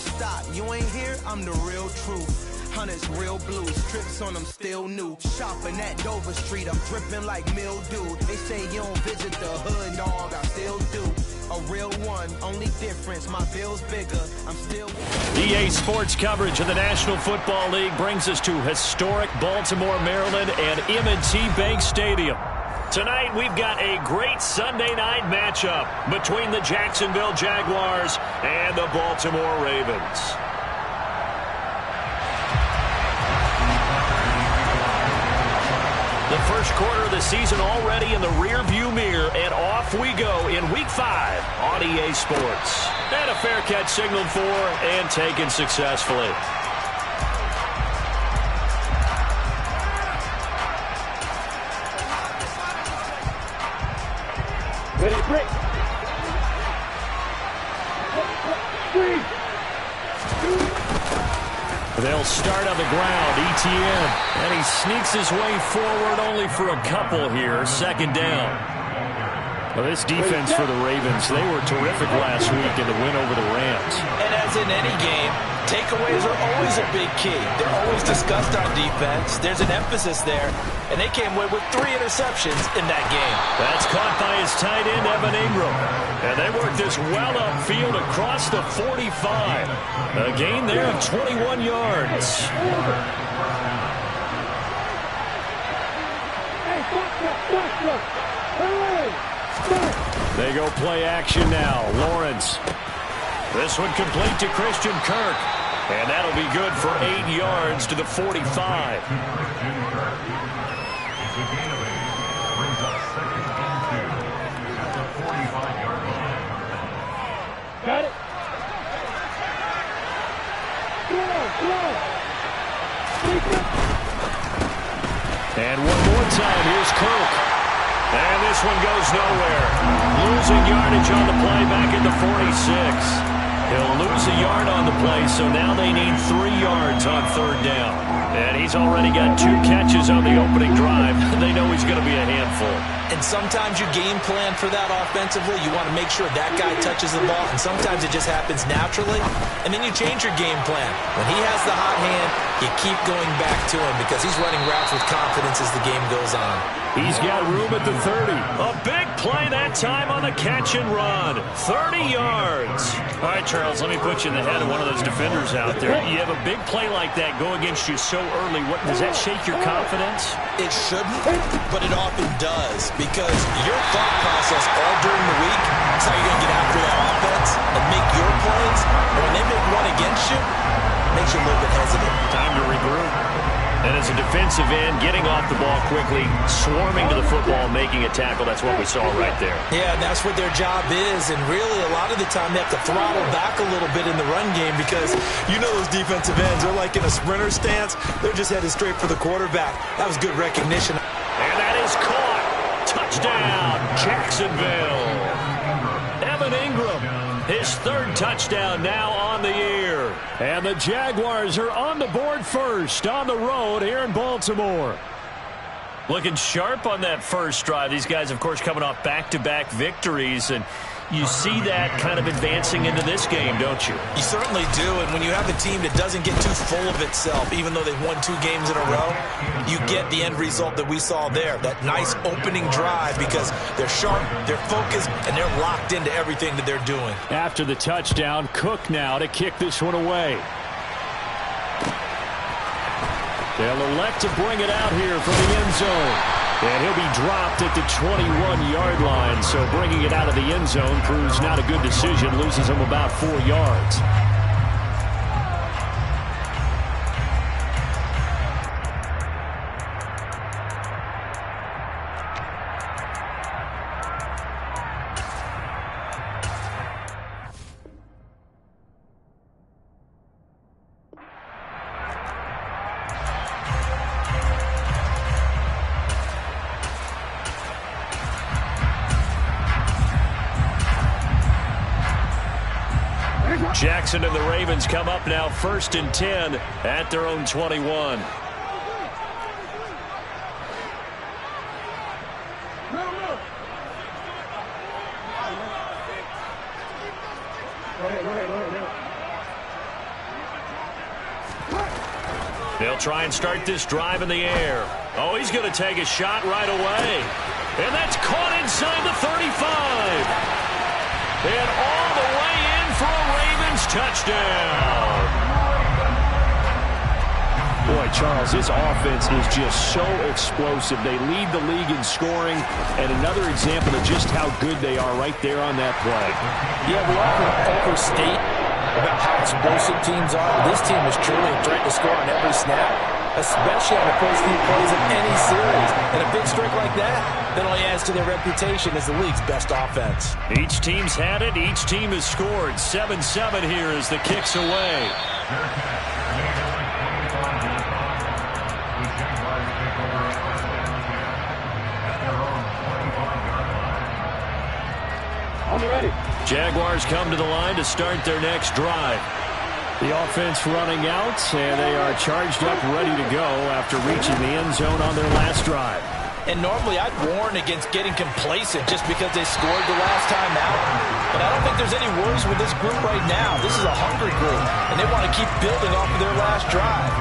stop. You ain't here, I'm the real truth. Hunters, real blues, trips on them still new. Shopping at Dover Street, I'm dripping like mildew. They say you don't visit the hood, dog, I still do. A real one, only difference, my bill's bigger. I'm still... EA Sports coverage of the National Football League brings us to historic Baltimore, Maryland and M&T Bank Stadium. Tonight, we've got a great Sunday night matchup between the Jacksonville Jaguars and the Baltimore Ravens. The first quarter of the season already in the rear-view mirror, and off we go in Week 5 on EA Sports. And a fair catch signaled for and taken successfully. Ready, break. 3, 2. They'll start on the ground, Etienne, and he sneaks his way forward only for a couple here, second down. Well, this defense for the Ravens, they were terrific last week in the win over the Rams. And as in any game, takeaways are always a big key. They're always discussed on defense. There's an emphasis there, and they came away with 3 interceptions in that game. That's caught by his tight end, Evan Ingram. And they worked this well upfield across the 45. A gain there of 21 yards. They go play action now. Lawrence. This one complete to Christian Kirk. And that'll be good for 8 yards to the 45. Got it. And one more time, here's Kirk. And this one goes nowhere. Losing yardage on the play back at the 46. He'll lose a yard on the play, so now they need 3 yards on third down. And he's already got 2 catches on the opening drive. They know he's going to be a handful. And sometimes you game plan for that offensively. You want to make sure that guy touches the ball, and sometimes it just happens naturally. And then you change your game plan. When he has the hot hand, you keep going back to him because he's running routes with confidence as the game goes on. He's got room at the 30. A big play that time on the catch and run. 30 yards. All right, Charles, let me put you in the head of one of those defenders out there. You have a big play like that go against you so early. What, does that shake your confidence? It shouldn't, but it often does because your thought process all during the week is how you're going to get after that offense and make your plays. And when they make one against you, it makes you a little bit hesitant. Time to regroup. And as a defensive end, getting off the ball quickly, swarming to the football, making a tackle, that's what we saw right there. Yeah, and that's what their job is. And really, a lot of the time, they have to throttle back a little bit in the run game because you know those defensive ends, they're like in a sprinter stance. They're just headed straight for the quarterback. That was good recognition. And that is caught. Touchdown, Jacksonville. Evan Ingram, his 3rd touchdown now on the year. And the Jaguars are on the board first on the road here in Baltimore. Looking sharp on that first drive. These guys, of course, coming off back-to-back victories, and you see that kind of advancing into this game, don't you? You certainly do, and when you have a team that doesn't get too full of itself, even though they've won 2 games in a row, you get the end result that we saw there, that nice opening drive because they're sharp, they're focused, and they're locked into everything that they're doing. After the touchdown, Cook now to kick this one away. They'll elect to bring it out here from the end zone. And he'll be dropped at the 21-yard line. So bringing it out of the end zone proves not a good decision. Loses him about 4 yards. Jackson and the Ravens come up now 1st and 10 at their own 21. They'll try and start this drive in the air. Oh, he's going to take a shot right away. And that's caught inside the 35. And all the way in for a Ravens touchdown. Boy, Charles, this offense is just so explosive. They lead the league in scoring, and another example of just how good they are right there on that play. Yeah, we often overstate about how explosive teams are. This team is truly a threat to score on every snap, especially on the first few plays of any series. And a big streak like that only adds to their reputation as the league's best offense. Each team's had it. Each team has scored. 7-7 here as the kick's away. Jaguars come to the line to start their next drive. The offense running out, and they are charged up, ready to go after reaching the end zone on their last drive. And normally I'd warn against getting complacent just because they scored the last time out. But I don't think there's any worries with this group right now. This is a hungry group, and they want to keep building off of their last drive.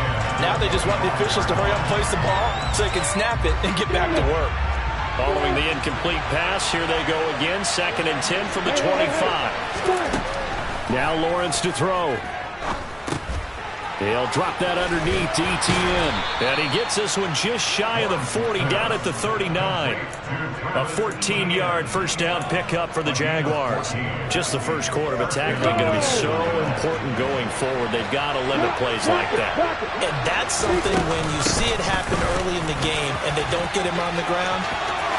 Now they just want the officials to hurry up and place the ball so they can snap it and get back to work. Following the incomplete pass, here they go again. 2nd and 10 from the 25. Now Lawrence to throw. He'll drop that underneath to ETN. And he gets this one just shy of the 40, down at the 39. A 14-yard first down pickup for the Jaguars. Just the first quarter, but tackling going to be so important going forward. They've got to limit plays like that. And that's something when you see it happen early in the game and they don't get him on the ground,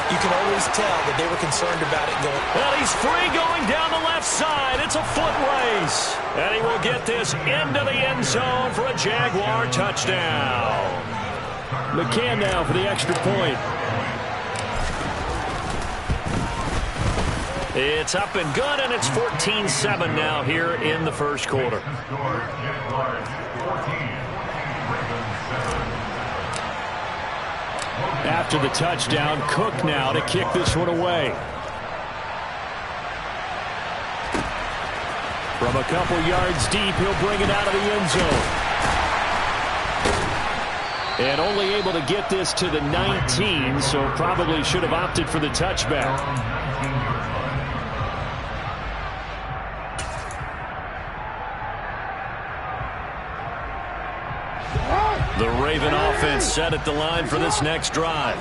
you can always tell that they were concerned about it going. Well, he's free going down the left side. It's a foot race. And he will get this into the end zone for a Jaguar touchdown. McCann now for the extra point. It's up and good, and it's 14-7 now here in the first quarter. After the touchdown, Cook now to kick this one away. From a couple yards deep, he'll bring it out of the end zone. And only able to get this to the 19, so probably should have opted for the touchback. The Raven offense set at the line for this next drive.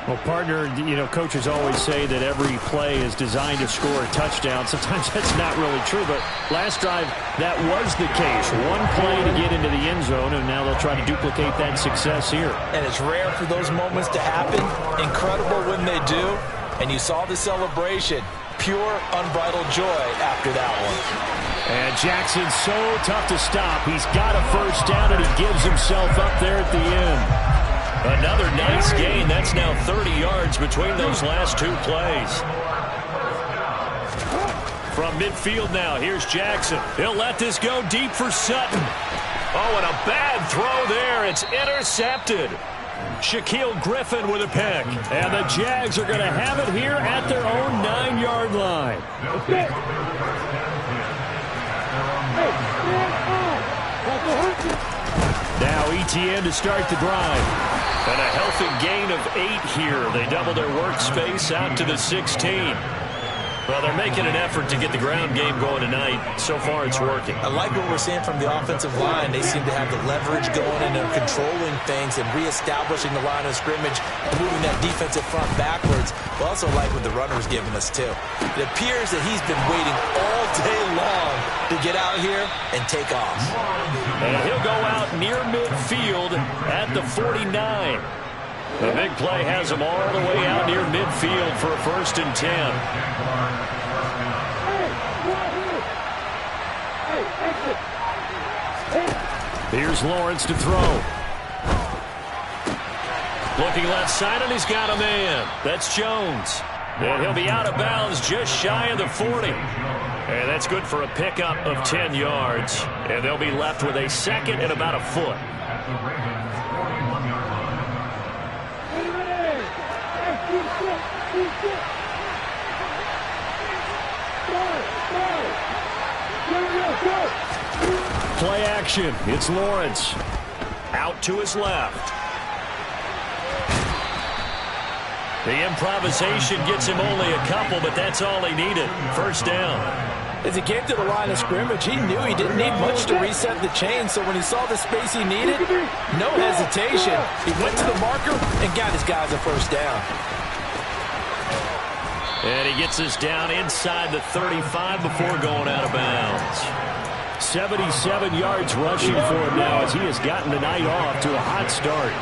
Well, partner, coaches always say that every play is designed to score a touchdown. Sometimes that's not really true, but last drive, that was the case. One play to get into the end zone, and now they'll try to duplicate that success here. And it's rare for those moments to happen. Incredible when they do. And you saw the celebration. Pure, unbridled joy after that one. And Jackson's so tough to stop. He's got a first down, and he gives himself up there at the end. Another nice gain. That's now 30 yards between those last two plays. From midfield now, here's Jackson. He'll let this go deep for Sutton. Oh, and a bad throw there. It's intercepted. Shaquille Griffin with a pick. And the Jags are going to have it here at their own 9-yard line. Now ETN to start the drive. And a healthy gain of 8 here. They double their workspace out to the 16. Well, they're making an effort to get the ground game going tonight. So far, it's working. I like what we're seeing from the offensive line. They seem to have the leverage going, and they're controlling things and reestablishing the line of scrimmage and moving that defensive front backwards. But also like what the runner's giving us, too. It appears that he's been waiting all day long to get out here and take off. And he'll go out near midfield at the 49. The big play has him all the way out near midfield for a 1st and 10. Here's Lawrence to throw. Looking left side, and he's got a man. That's Jones. And he'll be out of bounds just shy of the 40. And that's good for a pickup of 10 yards. And they'll be left with a 2nd and about a foot. Play action. It's Lawrence. Out to his left. The improvisation gets him only a couple, but that's all he needed. First down. As he came to the line of scrimmage, he knew he didn't need much to reset the chain, so when he saw the space he needed, no hesitation. He went to the marker and got his guys a first down. And he gets us down inside the 35 before going out of bounds. 77 yards rushing for him now as he has gotten the night off to a hot start.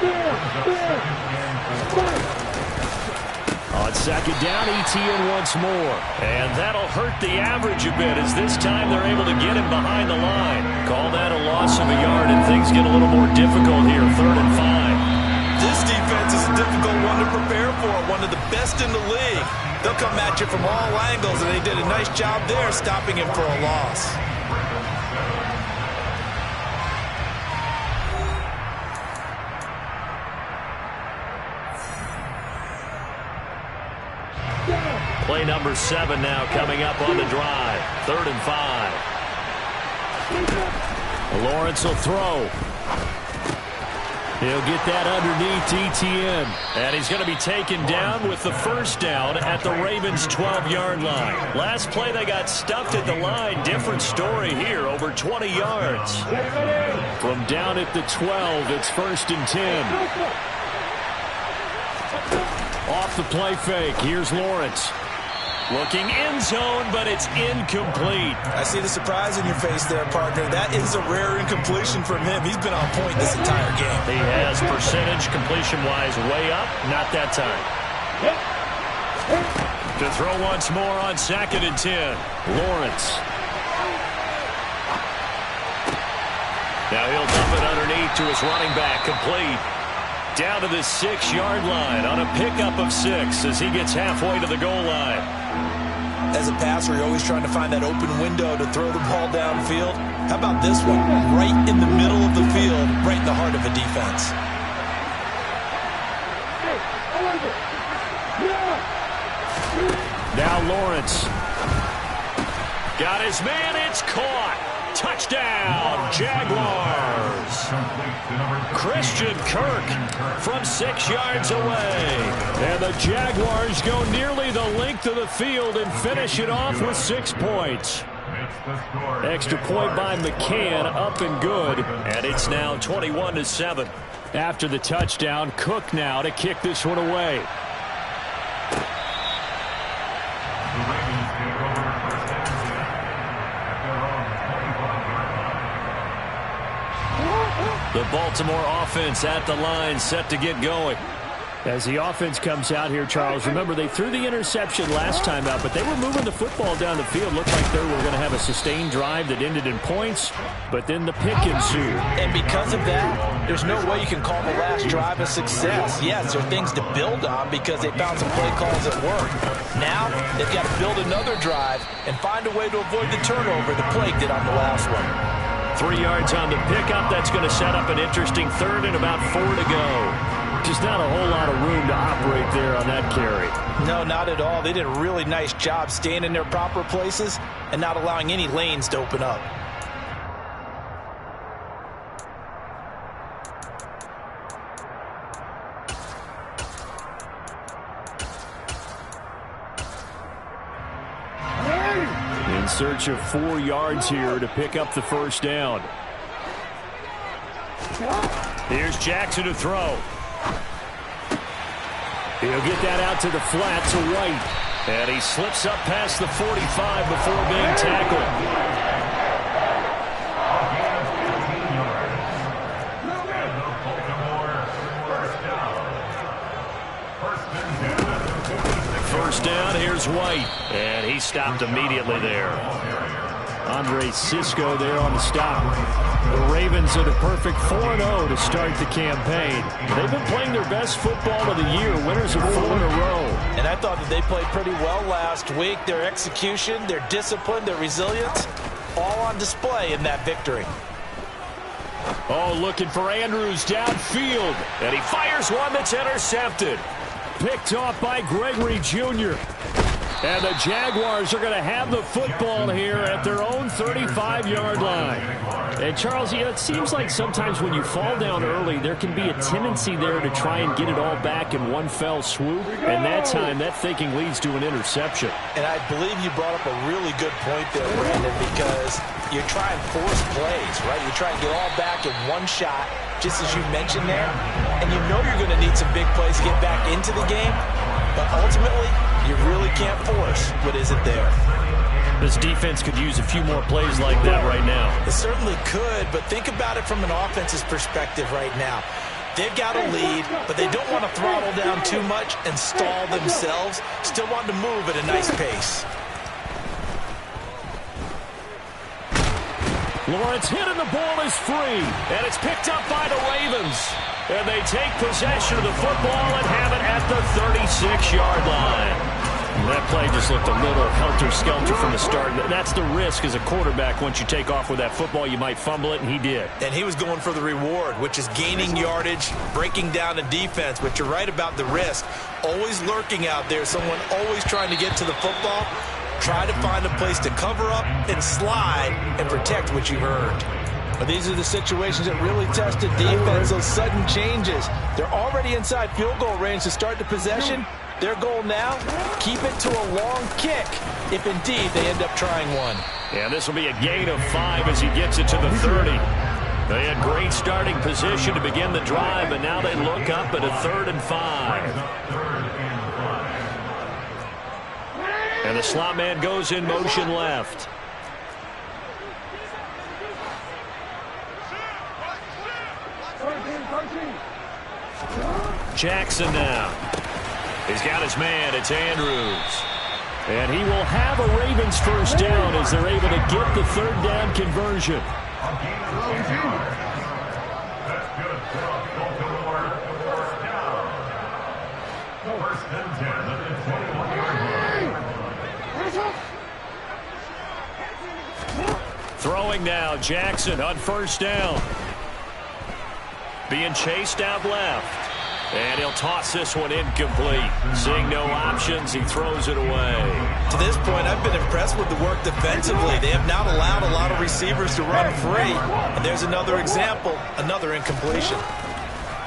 On second down, ETN once more. And that'll hurt the average a bit as this time they're able to get him behind the line. Call that a loss of a yard, and things get a little more difficult here. 3rd and 5. This defense is a difficult one to prepare for, one of the best in the league. They'll come at you from all angles, and they did a nice job there stopping him for a loss. Play number 7 now coming up on the drive. 3rd and 5. Lawrence will throw. He'll get that underneath ETN. And he's going to be taken down with the first down at the Ravens' 12-yard line. Last play they got stuffed at the line. Different story here, over 20 yards. From down at the 12, it's 1st and 10. Off the play fake, here's Lawrence. Looking end zone, but it's incomplete. I see the surprise in your face there, partner. That is a rare incompletion from him. He's been on point this entire game. He has percentage completion-wise way up. Not that time. To throw once more on 2nd and 10. Lawrence. Now he'll dump it underneath to his running back, complete. Down to the 6-yard line on a pickup of 6 as he gets halfway to the goal line. As a passer, you're always trying to find that open window to throw the ball downfield. How about this one? Right in the middle of the field, right in the heart of a defense. Now Lawrence. Got his man, it's caught. Touchdown, Jaguars. Christian Kirk from 6 yards away. And the Jaguars go nearly the length of the field and finish it off with 6 points. Extra point by McCann, up and good. And it's now 21-7. After the touchdown, Cook now to kick this one away. The Baltimore offense at the line, set to get going. As the offense comes out here, Charles, remember they threw the interception last time out, but they were moving the football down the field. Looked like they were going to have a sustained drive that ended in points, but then the pick ensued. And because of that, there's no way you can call the last drive a success. Yes, there are things to build on because they found some play calls that work. Now, they've got to build another drive and find a way to avoid the turnover the Plague did on the last one. 3 yards on the pickup. That's going to set up an interesting 3rd and about 4 to go. Just not a whole lot of room to operate there on that carry. No, not at all. They did a really nice job staying in their proper places and not allowing any lanes to open up. In search of 4 yards here to pick up the first down. Here's Jackson to throw. He'll get that out to the flat to White. And he slips up past the 45 before being tackled. First down, here's White. And he stopped immediately there. Andre Cisco there on the stop. The Ravens are the perfect 4-0 to start the campaign. They've been playing their best football of the year, winners of 4 in a row. And I thought that they played pretty well last week. Their execution, their discipline, their resilience, all on display in that victory. Oh, looking for Andrews downfield. And he fires one that's intercepted. Picked off by Gregory Jr. And the Jaguars are going to have the football here at their own 35-yard line. And, Charles, it seems like sometimes when you fall down early, there can be a tendency there to try and get it all back in one fell swoop. And that time, that thinking leads to an interception. And I believe you brought up a really good point there, Brandon, because you try and force plays, right? You try and get all back in one shot, just as you mentioned there. And you know you're going to need some big plays to get back into the game. But ultimately, you really can't force what isn't there. This defense could use a few more plays like that right now. It certainly could, but think about it from an offense's perspective right now. They've got a lead, but they don't want to throttle down too much and stall themselves. Still want to move at a nice pace. Lawrence hit and the ball is free, and it's picked up by the Ravens. And they take possession of the football and have it at the 36-yard line. That play just looked a little helter-skelter from the start. That's the risk as a quarterback. Once you take off with that football, you might fumble it, and he did. And he was going for the reward, which is gaining yardage, breaking down the defense. But you're right about the risk. Always lurking out there, someone always trying to get to the football. Try to find a place to cover up and slide and protect what you've earned. But these are the situations that really test the defense, those sudden changes. They're already inside field goal range to start the possession. Their goal now, keep it to a long kick, if indeed they end up trying one. Yeah, this will be a gain of 5 as he gets it to the 30. They had great starting position to begin the drive, but now they look up at a 3rd and 5. And the slot man goes in motion left. Jackson now. He's got his man. It's Andrews. And he will have a Ravens first down as they're able to get the 3rd down conversion. Throwing now, Jackson on 1st down. Being chased out left. And he'll toss this one incomplete. Seeing no options, he throws it away. To this point, I've been impressed with the work defensively. They have not allowed a lot of receivers to run free. And there's another example, another incompletion.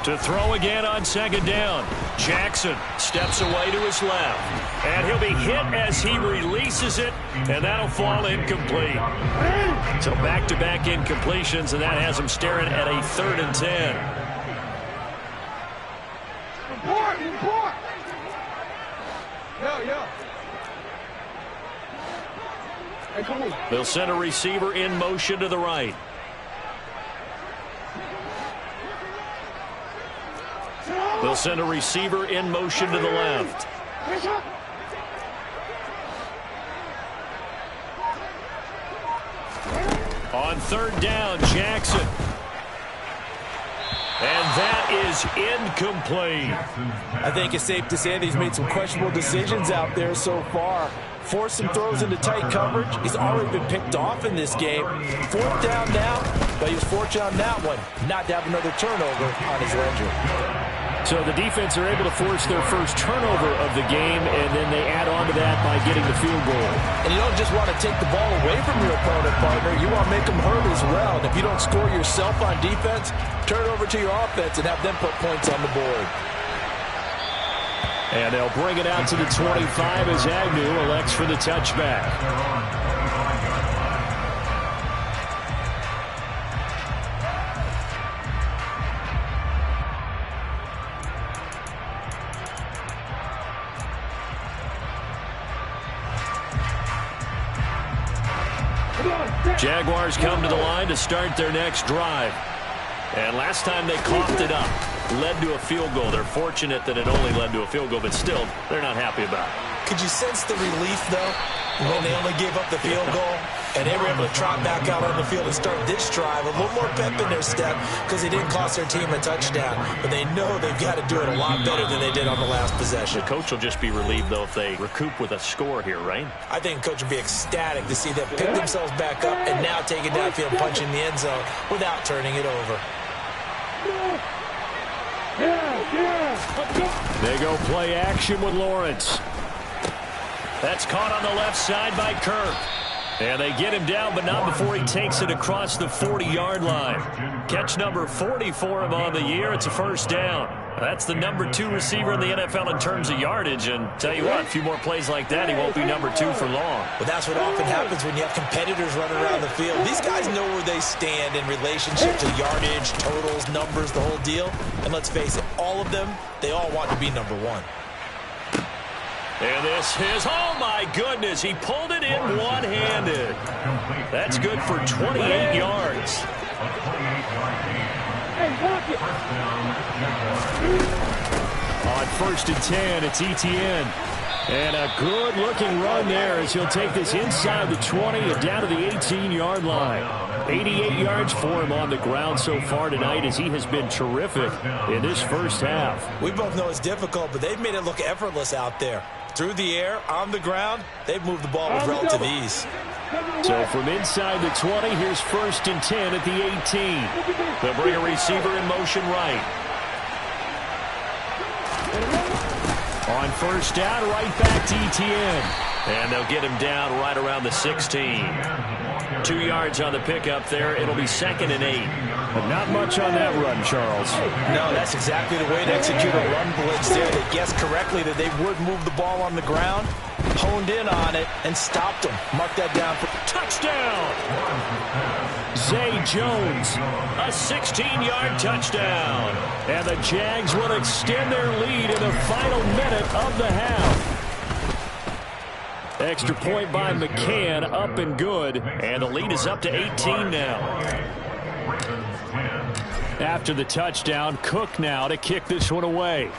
To throw again on 2nd down. Jackson steps away to his left. And he'll be hit as he releases it, and that'll fall incomplete. So back-to-back incompletions, and that has him staring at a 3rd and 10. They'll send a receiver in motion to the right. They'll send a receiver in motion to the left. On 3rd down, Jackson. And that is incomplete. I think it's safe to say that he's made some questionable decisions out there so far. Forced some throws into tight coverage. He's already been picked off in this game. 4th down now, but he was fortunate on that one not to have another turnover on his ledger. So the defense are able to force their first turnover of the game, and then they add on to that by getting the field goal. And you don't just want to take the ball away from your opponent, partner. You want to make them hurt as well. And if you don't score yourself on defense, turn it over to your offense and have them put points on the board. And they'll bring it out to the 25 as Agnew elects for the touchback. Jaguars come to the line to start their next drive. And last time they coughed it up, led to a field goal. They're fortunate that it only led to a field goal, but still, they're not happy about it. Could you sense the relief, though, when they only gave up the field goal? And they were able to trot back out on the field and start this drive. A little more pep in their step because they didn't cost their team a touchdown. But they know they've got to do it a lot better than they did on the last possession. The coach will just be relieved, though, if they recoup with a score here, right? I think the coach will be ecstatic to see them pick themselves back up and now take it downfield and punch in the end zone without turning it over. They go play action with Lawrence. That's caught on the left side by Kirk. And they get him down, but not before he takes it across the 40-yard line. Catch number 40 for him on the year. It's a first down. That's the number 2 receiver in the NFL in terms of yardage. And tell you what, a few more plays like that, he won't be number 2 for long. But that's what often happens when you have competitors running around the field. These guys know where they stand in relationship to yardage, totals, numbers, the whole deal. And let's face it, all of them, they all want to be number 1. And this is, oh my goodness, he pulled it in one-handed. That's good for 28 yards. On 1st and 10, it's Etienne. And a good-looking run there as he'll take this inside the 20 and down to the 18-yard line. 88 yards for him on the ground so far tonight as he has been terrific in this first half. We both know it's difficult, but they've made it look effortless out there. Through the air, on the ground, they've moved the ball with relative ease. So from inside the 20, here's 1st and 10 at the 18. They'll bring a receiver in motion right. On 1st down, right back to Etienne. And they'll get him down right around the 16. 2 yards on the pickup there. It'll be 2nd and 8. But not much on that run, Charles. No, that's exactly the way to execute a run blitz there. They guessed correctly that they would move the ball on the ground, honed in on it, and stopped them. Mark that down for touchdown. Zay Jones, a 16-yard touchdown. And the Jags will extend their lead in the final minute of the half. Extra point by McCann, up and good. And the lead is up to 18 now. After the touchdown, Cook now to kick this one away.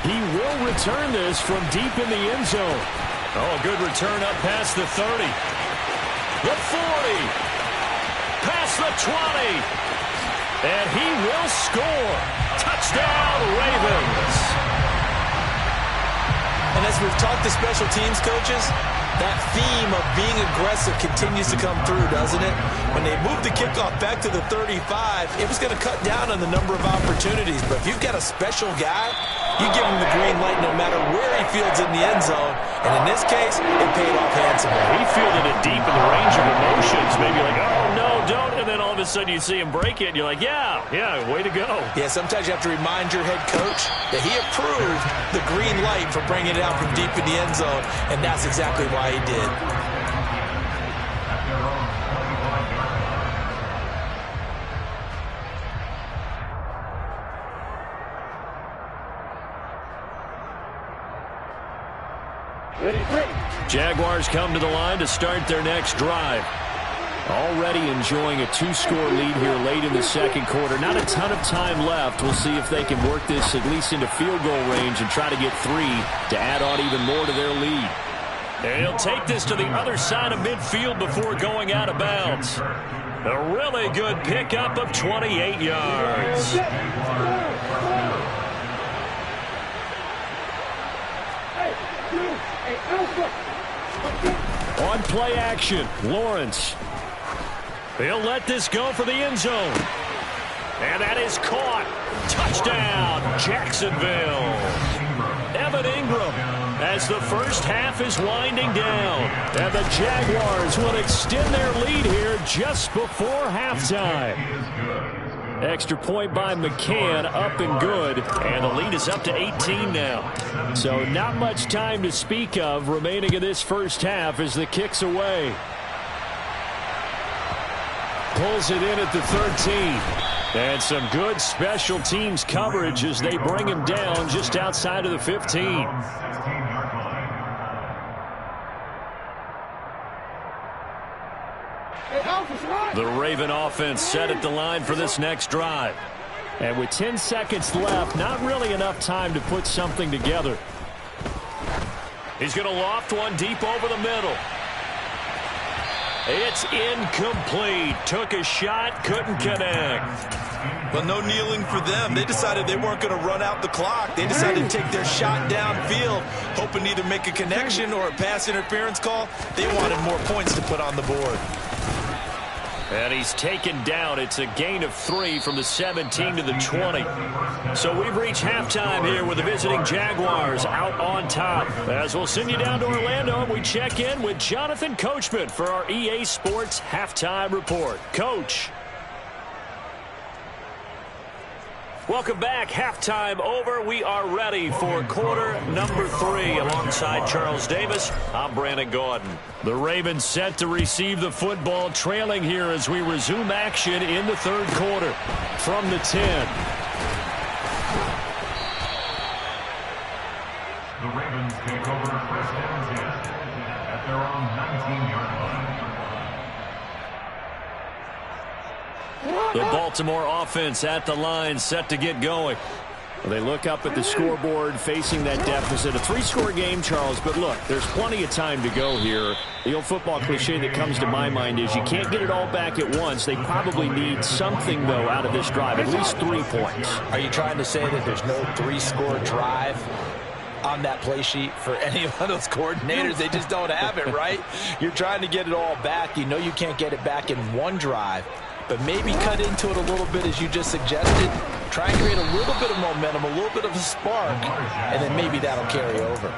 He will return this from deep in the end zone. Oh, a good return up past the 30. The 40. Past the 20. And he will score. Touchdown, Ravens. And as we've talked to special teams coaches, that theme of being aggressive continues to come through, doesn't it? When they moved the kickoff back to the 35, it was going to cut down on the number of opportunities. But if you've got a special guy, you give him the green light no matter where he fields in the end zone. And in this case, it paid off handsomely. He fielded it deep in the range of emotions. Maybe like, oh, no, don't. And then all of a sudden you see him break it, and you're like, yeah, way to go. Yeah, sometimes you have to remind your head coach that he approved the green light for bringing it out from deep in the end zone, and that's exactly why he did. Jaguars come to the line to start their next drive. Already enjoying a 2-score lead here late in the second quarter. Not a ton of time left. We'll see if they can work this at least into field goal range and try to get 3 to add on even more to their lead. And he'll take this to the other side of midfield before going out of bounds. A really good pickup of 28 yards. On play action, Lawrence. He'll let this go for the end zone. And that is caught. Touchdown, Jacksonville. Evan Ingram as the first half is winding down. And the Jaguars will extend their lead here just before halftime. Extra point by McCann, up and good. And the lead is up to 18 now. So not much time to speak of remaining in this first half as the kick's away. Pulls it in at the 13. And some good special teams coverage as they bring him down just outside of the 15. The Raven offense set at the line for this next drive. And with 10 seconds left, not really enough time to put something together. He's going to loft one deep over the middle. It's incomplete. Took a shot, couldn't connect. But no kneeling for them. They decided they weren't going to run out the clock. They decided to take their shot downfield, hoping to either make a connection or a pass interference call. They wanted more points to put on the board. And he's taken down. It's a gain of 3 from the 17 to the 20. So we've reached halftime here with the visiting Jaguars out on top. As we'll send you down to Orlando, we check in with Jonathan Coachman for our EA Sports Halftime Report. Coach. Welcome back. Halftime over. We are ready for quarter number 3. Alongside Charles Davis, I'm Brandon Gordon. The Ravens set to receive the football, trailing here as we resume action in the third quarter. From the 10. The Ravens take over first and 10 at their own 19-yard line. The Baltimore offense at the line, set to get going. Well, they look up at the scoreboard, facing that deficit. A 3-score game, Charles, but look, there's plenty of time to go here. The old football cliche that comes to my mind is you can't get it all back at once. They probably need something, though, out of this drive, at least 3 points. Are you trying to say that there's no 3-score drive on that play sheet for any of those coordinators? They just don't have it, right? You're trying to get it all back. You know you can't get it back in one drive. But maybe cut into it a little bit, as you just suggested. Try and create a little bit of momentum, a little bit of a spark, and then maybe that'll carry over.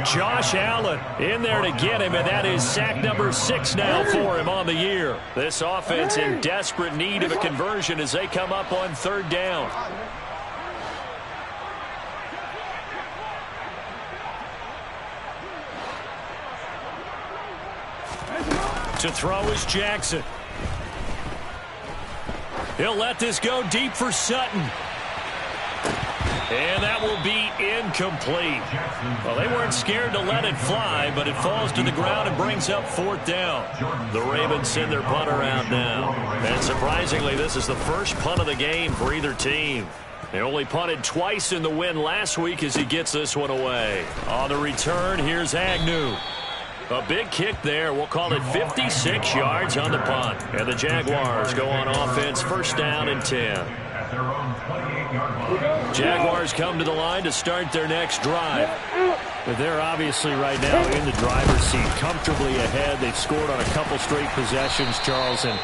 Josh Allen in there to get him, and that is sack number 6 now for him on the year. This offense in desperate need of a conversion as they come up on third down. To throw is Jackson. He'll let this go deep for Sutton. And that will be incomplete. Well, they weren't scared to let it fly, but it falls to the ground and brings up fourth down. The Ravens send their punter out now. And surprisingly, this is the first punt of the game for either team. They only punted twice in the win last week as he gets this one away. On the return, here's Agnew. A big kick there. We'll call it 56 yards on the punt. And the Jaguars go on offense, first down and 10. Jaguars come to the line to start their next drive. But they're obviously right now in the driver's seat, comfortably ahead. They've scored on a couple straight possessions, Charles, and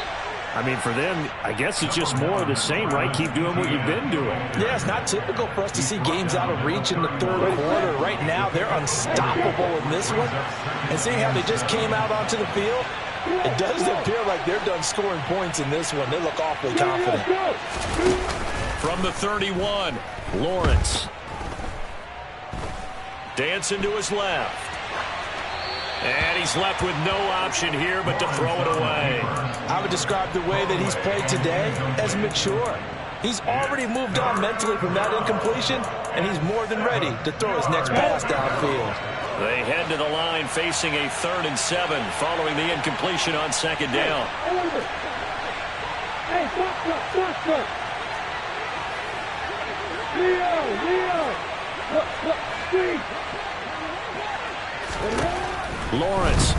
I mean, for them, I guess it's just more of the same, right? Keep doing what you've been doing. Yeah, it's not typical for us to see games out of reach in the third quarter. Right now, they're unstoppable in this one. And seeing how they just came out onto the field, it does appear like they're done scoring points in this one. They look awfully confident. From the 31, Lawrence. Dancing to his left. And he's left with no option here but to throw it away. I would describe the way that he's played today as mature. He's already moved on mentally from that incompletion, and he's more than ready to throw his next pass downfield. They head to the line facing a 3rd and 7 following the incompletion on second down. Lawrence.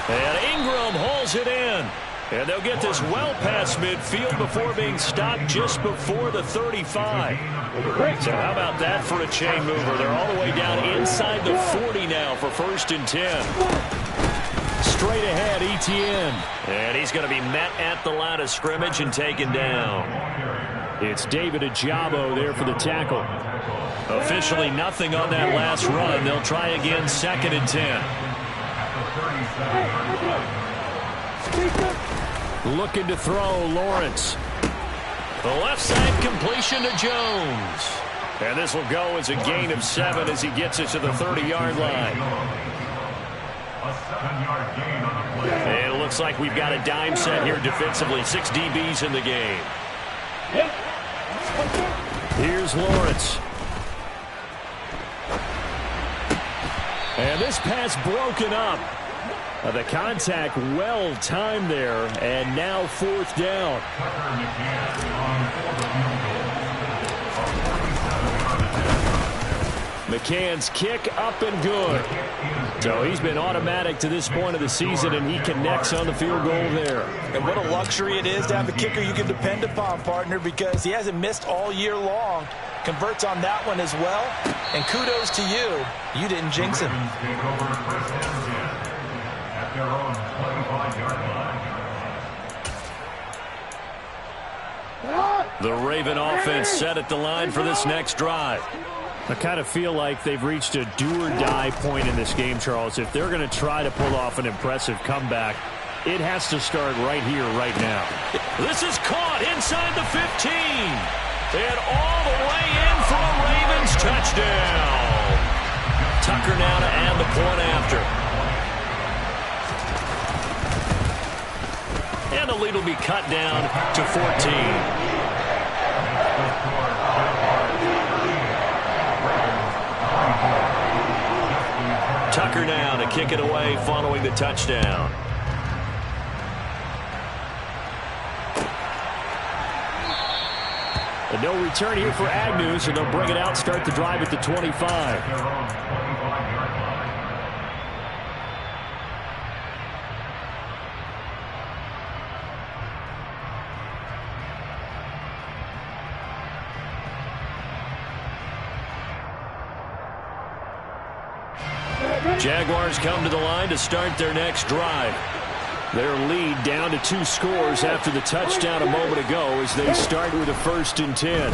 And Ingram hauls it in. And they'll get this well past midfield before being stopped just before the 35. So how about that for a chain mover? They're all the way down inside the 40 now for 1st and 10. Straight ahead, Etienne. And he's going to be met at the line of scrimmage and taken down. It's David Ojabo there for the tackle. Officially nothing on that last run. They'll try again, 2nd and 10. Looking to throw, Lawrence. The left side completion to Jones. And this will go as a gain of 7 as he gets it to the 30-yard line. And it looks like we've got a dime set here defensively. 6 DBs in the game. Here's Lawrence. And this pass broken up. The contact well timed there, and now 4th down. McCann's kick up and good. So he's been automatic to this point of the season, and he connects on the field goal there. And what a luxury it is to have a kicker you can depend upon, partner, because he hasn't missed all year long. Converts on that one as well. And kudos to you. You didn't jinx him. their own 25-yard line. The Raven offense set at the line for this next drive. I kind of feel like they've reached a do-or-die point in this game, Charles. If they're going to try to pull off an impressive comeback, it has to start right here, right now. This is caught inside the 15. And all the way in for a Ravens touchdown. Tucker now to add the point after. And the lead will be cut down to 14. Tucker now to kick it away following the touchdown. And no return here for Agnew, so they'll bring it out, start the drive at the 25. Jaguars come to the line to start their next drive. Their lead down to 2 scores after the touchdown a moment ago as they start with a 1st and 10. And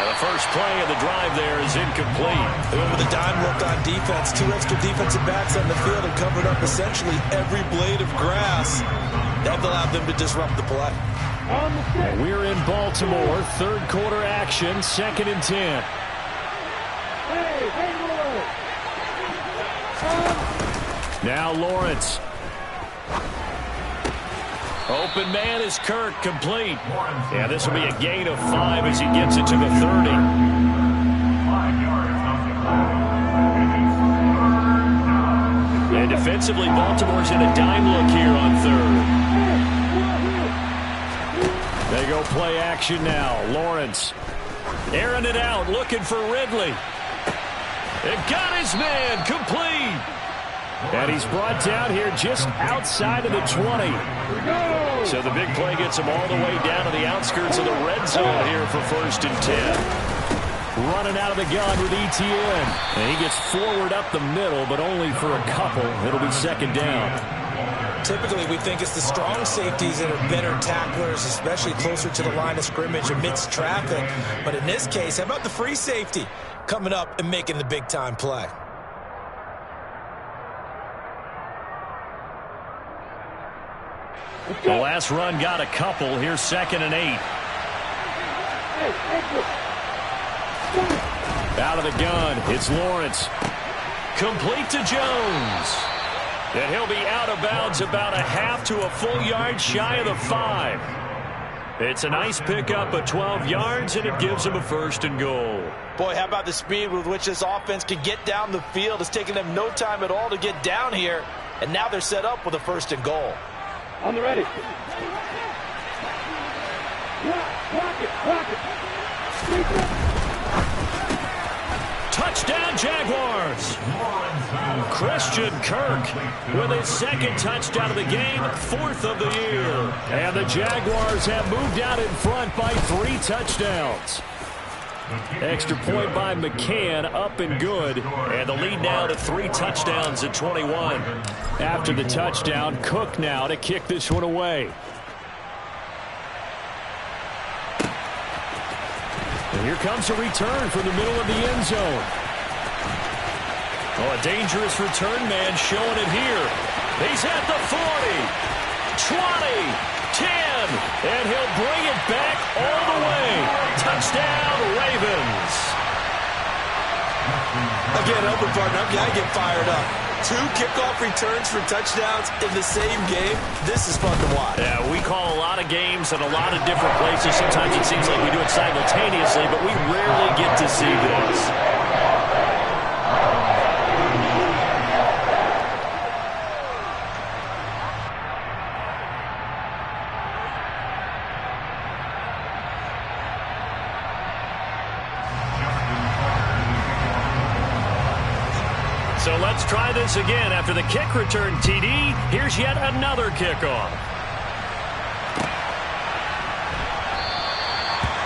the first play of the drive there is incomplete. They went with a dime look on defense. 2 extra defensive backs on the field and covered up essentially every blade of grass. That allowed them to disrupt the play. We're in Baltimore. 3rd quarter action, 2nd and 10. Now Lawrence. Open man is Kirk, complete. Yeah, this will be a gain of 5 as he gets it to the 30. 5 yards on the play. And defensively, Baltimore's in a dime look here on 3rd. They go play action now. Lawrence. Airing it out, looking for Ridley. It got his man, complete. And he's brought down here just outside of the 20. So the big play gets him all the way down to the outskirts of the red zone here for 1st and 10. Running out of the gun with Etienne. And he gets forward up the middle, but only for a couple. It'll be 2nd down. Typically, we think it's the strong safeties that are better tacklers, especially closer to the line of scrimmage amidst traffic. But in this case, how about the free safety coming up and making the big-time play? The last run got a couple. Here's 2nd and 8. Out of the gun, it's Lawrence. Complete to Jones. And he'll be out of bounds about a half to a full yard shy of the 5. It's a nice pickup of 12 yards, and it gives him a 1st and goal. Boy, how about the speed with which this offense can get down the field? It's taken them no time at all to get down here, and now they're set up with a 1st and goal. On the ready. Rock it. Touchdown, Jaguars. Christian Kirk with his 2nd touchdown of the game, 4th of the year. And the Jaguars have moved out in front by 3 touchdowns. Extra point by McCann, up and good. And the lead now to 3 touchdowns at 21. After the touchdown, Cook now to kick this one away. And here comes a return from the middle of the end zone. Oh, a dangerous return man showing it here. He's at the 40, 20, 10, and he'll bring it back all the way. Touchdown, Ravens. Again, open partner, I get fired up. 2 kickoff returns for touchdowns in the same game. This is fun to watch. Yeah, we call a lot of games at a lot of different places. Sometimes it seems like we do it simultaneously, but we rarely get to see this. So let's try this again. After the kick return, TD, here's yet another kickoff.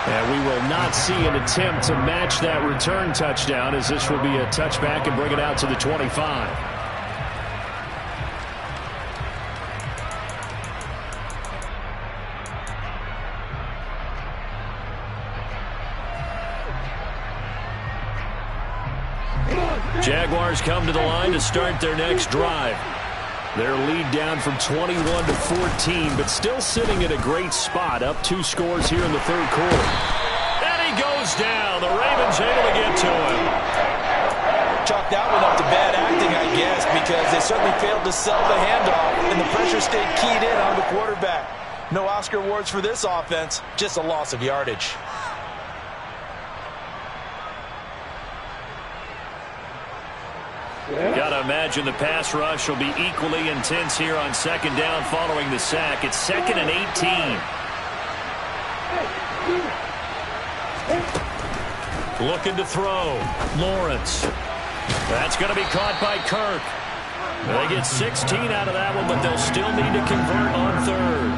And we will not see an attempt to match that return touchdown, as this will be a touchback and bring it out to the 25. Jaguars come to the line to start their next drive. Their lead down from 21 to 14, but still sitting at a great spot, up 2 scores here in the third quarter. And he goes down. The Ravens able to get to him. Chalk that one up to bad acting, I guess, because they certainly failed to sell the handoff, and the pressure stayed keyed in on the quarterback. No Oscar awards for this offense, just a loss of yardage. Got to imagine the pass rush will be equally intense here on second down following the sack. It's 2nd and 18. Looking to throw. Lawrence. That's going to be caught by Kirk. They get 16 out of that one, but they'll still need to convert on third.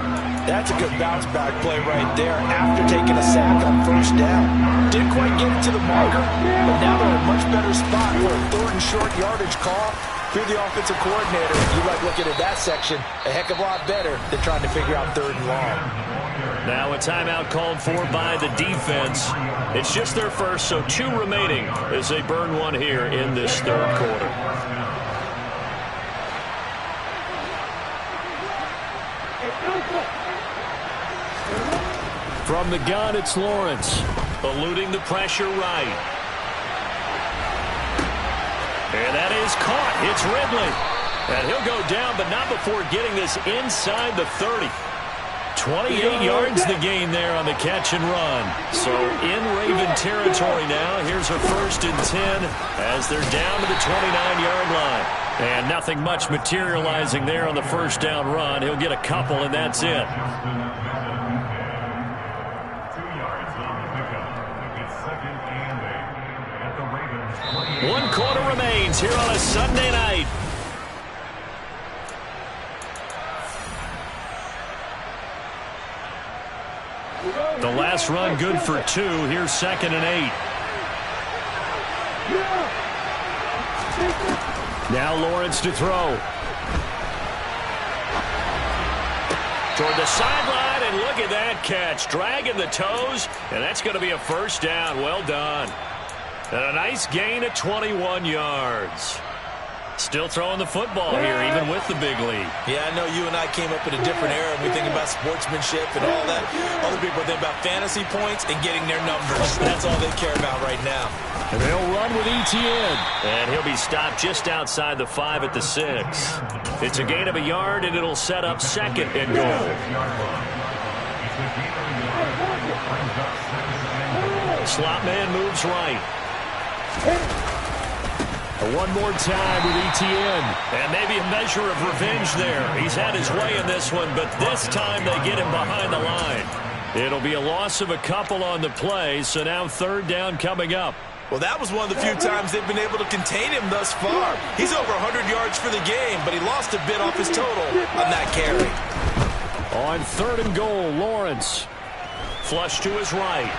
That's a good bounce-back play right there after taking a sack on first down. Didn't quite get it to the marker, but now they're in a much better spot for a 3rd and short yardage call. If you're the offensive coordinator, you like looking at that section a heck of a lot better than trying to figure out 3rd and long. Now a timeout called for by the defense. It's just their first, so 2 remaining as they burn one here in this third quarter. From the gun, it's Lawrence. Eluding the pressure right. And that is caught. It's Ridley. And he'll go down, but not before getting this inside the 30. 28 yards the gain there on the catch and run. So in Raven territory now. Here's a 1st and 10 as they're down to the 29-yard line. And nothing much materializing there on the first down run. He'll get a couple, and that's it. 1 quarter remains here on a Sunday night. The last run good for 2. Here's 2nd and 8. Now Lawrence to throw. Toward the sideline, and look at that catch. Dragging the toes, and that's going to be a first down. Well done. And a nice gain of 21 yards. Still throwing the football here, even with the big lead. Yeah, I know you and I came up in a different era, and we think about sportsmanship and all that. Other people think about fantasy points and getting their numbers. That's all they care about right now. And they'll run with Etienne. And he'll be stopped just outside the 5 at the 6. It's a gain of a yard, and it'll set up 2nd and goal. Slot man moves right. One more time with Etienne. And maybe a measure of revenge there. He's had his way in this one, but this time they get him behind the line. It'll be a loss of a couple on the play, so now 3rd down coming up. Well, that was one of the few times they've been able to contain him thus far. He's over 100 yards for the game, but he lost a bit off his total on that carry. On 3rd and goal, Lawrence. Flush to his right.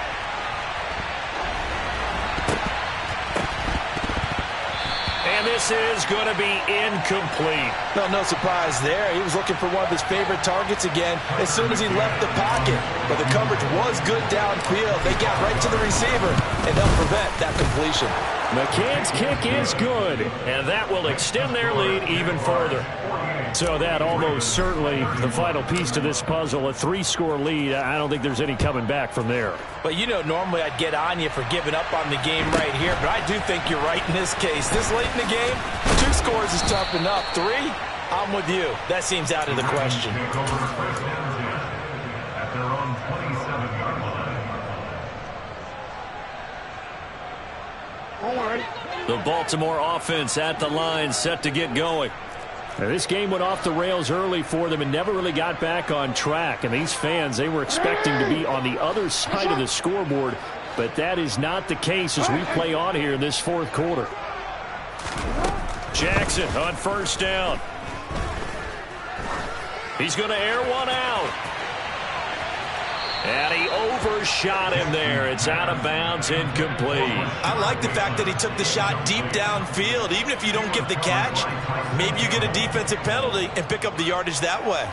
And this is going to be incomplete. No surprise there. He was looking for one of his favorite targets again as soon as he left the pocket. But the coverage was good downfield. They got right to the receiver and helped prevent that completion. McCann's kick is good, and that will extend their lead even further. So that almost certainly the final piece to this puzzle, a 3-score lead. I don't think there's any coming back from there. But, you know, normally I'd get on you for giving up on the game right here, but I do think you're right in this case. This late in the game, 2 scores is tough enough. 3, I'm with you. That seems out of the question. At their own 27-yard line. The Baltimore offense at the line, set to get going. Now, this game went off the rails early for them and never really got back on track. And these fans, they were expecting to be on the other side of the scoreboard. But that is not the case as we play on here in this 4th quarter. Jackson on 1st down. He's going to air one out. And he overshot him there. It's out of bounds, incomplete. I like the fact that he took the shot deep downfield. Even if you don't get the catch, maybe you get a defensive penalty and pick up the yardage that way.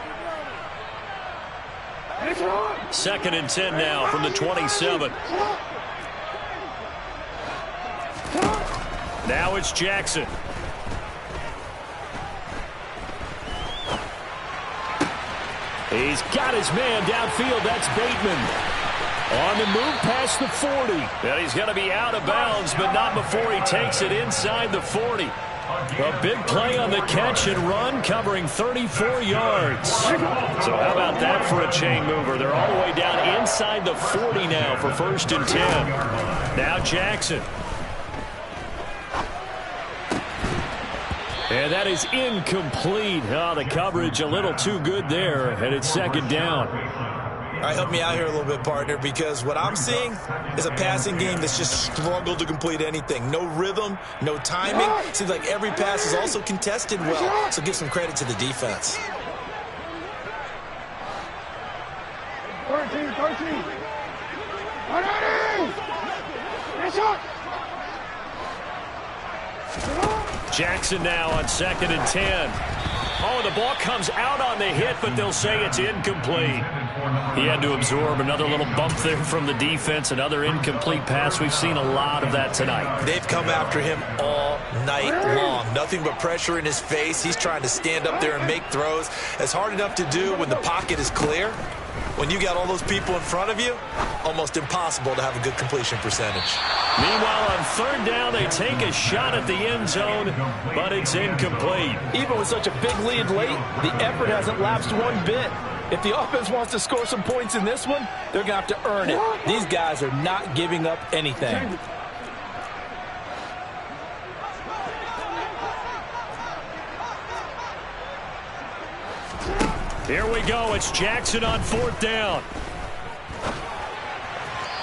2nd and 10 now from the 27. Now it's Jackson. He's got his man downfield. That's Bateman. On the move past the 40. And he's going to be out of bounds, but not before he takes it inside the 40. A big play on the catch and run, covering 34 yards. So how about that for a chain mover? They're all the way down inside the 40 now for 1st and 10. Now Jackson. And that is incomplete. Oh, the coverage a little too good there, and it's 2nd down. All right, help me out here a little bit, partner, because what I'm seeing is a passing game that's just struggled to complete anything. No rhythm, no timing. Seems like every pass is also contested well, so give some credit to the defense. 13. Jackson now on 2nd and 10. Oh, the ball comes out on the hit, but they'll say it's incomplete. He had to absorb another little bump there from the defense, another incomplete pass. We've seen a lot of that tonight. They've come after him all night long. Nothing but pressure in his face. He's trying to stand up there and make throws. It's hard enough to do when the pocket is clear. When you got all those people in front of you, almost impossible to have a good completion percentage. Meanwhile, on 3rd down, they take a shot at the end zone, but it's incomplete. Even with such a big lead late, the effort hasn't lapsed one bit. If the offense wants to score some points in this one, they're going to have to earn it. These guys are not giving up anything. Here we go. It's Jackson on 4th down.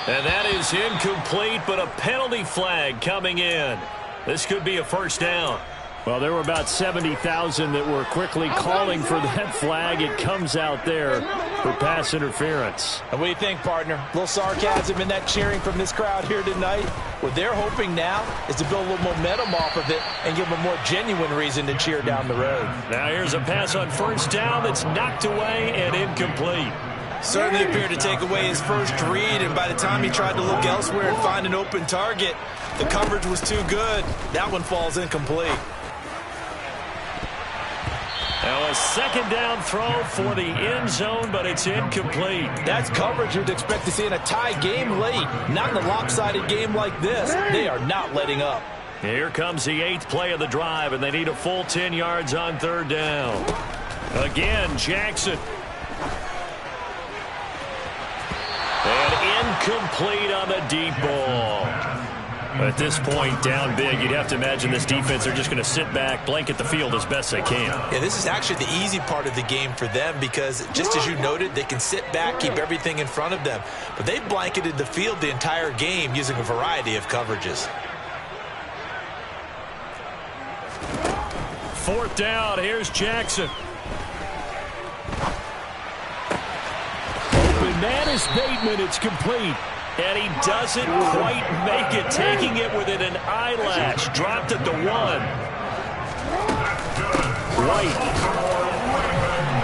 And that is incomplete, but a penalty flag coming in. This could be a 1st down. Well, there were about 70,000 that were quickly calling for that flag. It comes out there for pass interference. And what do you think, partner? A little sarcasm in that cheering from this crowd here tonight. What they're hoping now is to build a little momentum off of it and give them a more genuine reason to cheer down the road. Now here's a pass on 1st down that's knocked away and incomplete. Certainly appeared to take away his first read, and by the time he tried to look elsewhere and find an open target, the coverage was too good. That one falls incomplete. Now a 2nd down throw for the end zone, but it's incomplete. That's coverage you'd expect to see in a tie game late, not in a lopsided game like this. They are not letting up. Here comes the 8th play of the drive, and they need a full 10 yards on 3rd down. Again, Jackson. And incomplete on the deep ball. At this point, down big, you'd have to imagine this defense, they're just going to sit back, blanket the field as best they can. Yeah, this is actually the easy part of the game for them because, just as you noted, they can sit back, keep everything in front of them. But they blanketed the field the entire game using a variety of coverages. 4th down, here's Jackson. Open man is Bateman, it's complete. And he doesn't quite make it, taking it within an eyelash. Dropped at the 1. White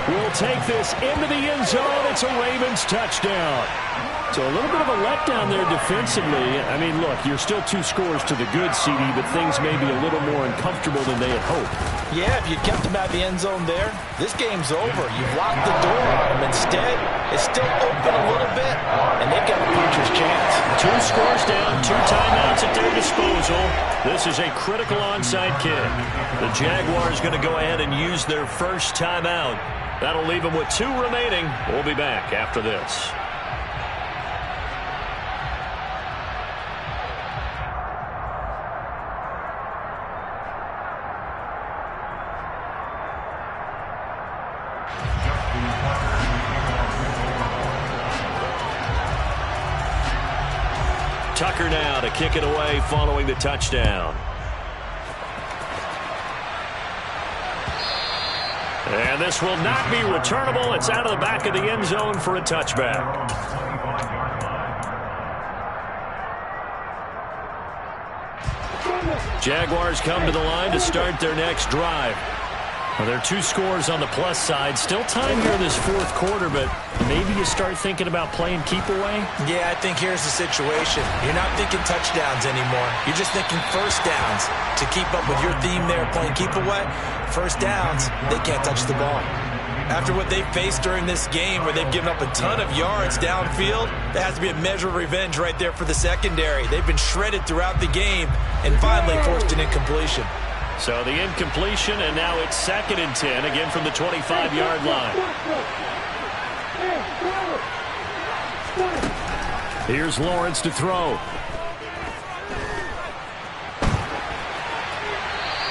will take this into the end zone. It's a Ravens touchdown. So a little bit of a letdown there defensively. I mean, look, you're still 2 scores to the good, CD, but things may be a little more uncomfortable than they had hoped. Yeah, if you kept them at the end zone there, this game's over. You've locked the door on them. Instead, it's still open a little bit, and they've got a puncher's chance. 2 scores down, 2 timeouts at their disposal. This is a critical onside kick. The Jaguars going to go ahead and use their first timeout. That'll leave them with 2 remaining. We'll be back after this. Tucker now to kick it away following the touchdown. And this will not be returnable. It's out of the back of the end zone for a touchback. Jaguars come to the line to start their next drive. Well, there are 2 scores on the plus side. Still time here in this fourth quarter, but maybe you start thinking about playing keep away? Yeah, I think here's the situation. You're not thinking touchdowns anymore. You're just thinking first downs. To keep up with your theme there, playing keep away, first downs, they can't touch the ball. After what they faced during this game where they've given up a ton of yards downfield, there has to be a measure of revenge right there for the secondary. They've been shredded throughout the game and finally forced an incompletion. So the incompletion, and now it's 2nd and 10, again from the 25-yard line. Here's Lawrence to throw.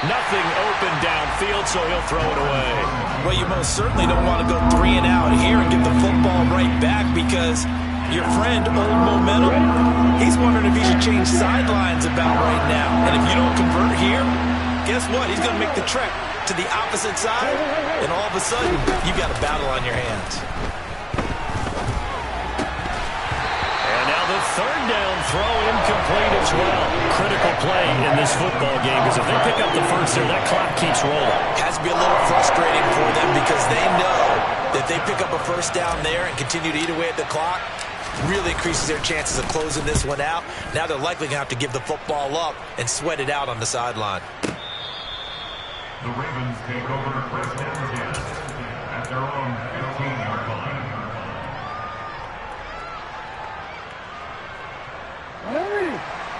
Nothing open downfield, so he'll throw it away. Well, you most certainly don't want to go 3 and out here and get the football right back because your friend, Old Momentum, he's wondering if he should change sidelines about right now. And if you don't convert here, guess what? He's going to make the trek to the opposite side, and all of a sudden, you've got a battle on your hands. And now the 3rd down throw incomplete as well. Critical play in this football game because if they pick up the first there, that clock keeps rolling. Has to be a little frustrating for them because they know that they pick up a first down there and continue to eat away at the clock, really increases their chances of closing this one out. Now they're likely going to have to give the football up and sweat it out on the sideline. The Ravens take over first and 10 at their own 15-yard line.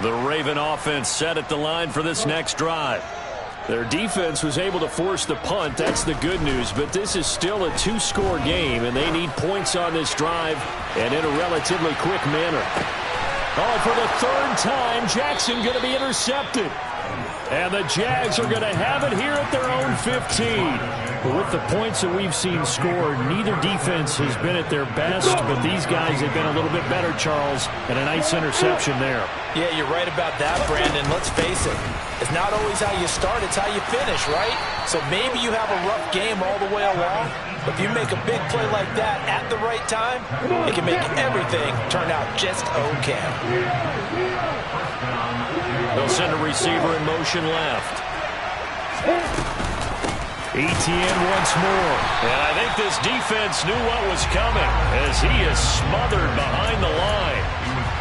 The Raven offense set at the line for this next drive. Their defense was able to force the punt. That's the good news. But this is still a 2-score game, and they need points on this drive and in a relatively quick manner. Oh, for the 3rd time, Jackson going to be intercepted. And the Jags are going to have it here at their own 15. But with the points that we've seen scored, neither defense has been at their best, but these guys have been a little bit better, Charles, and a nice interception there. Yeah, you're right about that, Brandon. Let's face it. It's not always how you start, it's how you finish, right? So maybe you have a rough game all the way along, but if you make a big play like that at the right time, it can make everything turn out just okay. They'll send a receiver in motion left. Etienne once more. And I think this defense knew what was coming as he is smothered behind the line.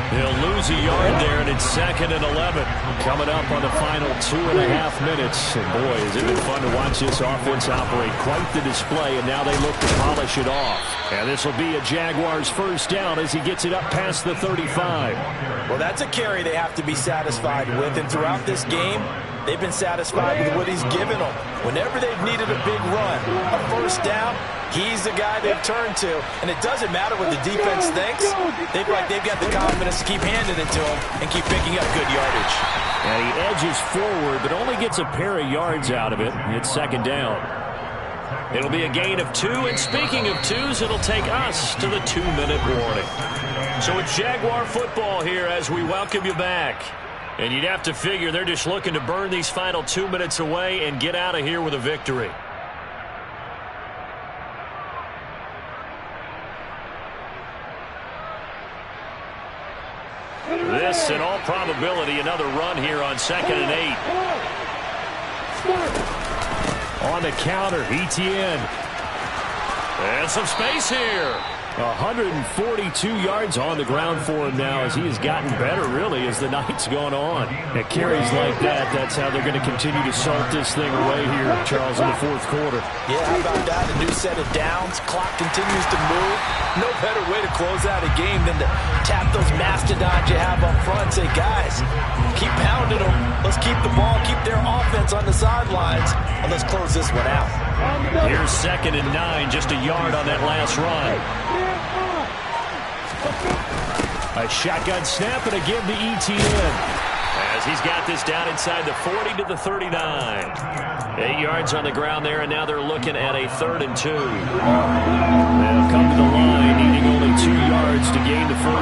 He'll lose a yard there, and it's 2nd and 11. Coming up on the final 2.5 minutes. And boy, has it been fun to watch this offense operate. Quite the display, and now they look to polish it off. And this will be a Jaguars first down as he gets it up past the 35. Well, that's a carry they have to be satisfied with, and throughout this game, they've been satisfied with what he's given them. Whenever they've needed a big run, a first down, he's the guy they've turned to. And it doesn't matter what the defense thinks. They've got the confidence to keep handing it to him and keep picking up good yardage. And he edges forward, but only gets a pair of yards out of it. It's 2nd down. It'll be a gain of 2, and speaking of 2s, it'll take us to the 2-minute warning. So it's Jaguar football here as we welcome you back. And you'd have to figure they're just looking to burn these final 2 minutes away and get out of here with a victory. This, in all probability, another run here on 2nd and 8. On the counter, Etienne. And some space here. 142 yards on the ground for him now as he has gotten better, really, as the night's gone on. At carries like that, that's how they're going to continue to salt this thing away here, Charles, in the fourth quarter. Yeah, how about that? A new set of downs. Clock continues to move. No better way to close out a game than to tap those mastodons you have up front and say, guys, keep pounding them. Let's keep the ball, keep their offense on the sidelines, and let's close this one out. Here's 2nd and 9, just a yard on that last run. A shotgun snap and again to Etienne as he's got this down inside the 40 to the 39. 8 yards on the ground there, and now they're looking at a 3rd and 2. They'll come to the line, needing only 2 yards to gain the first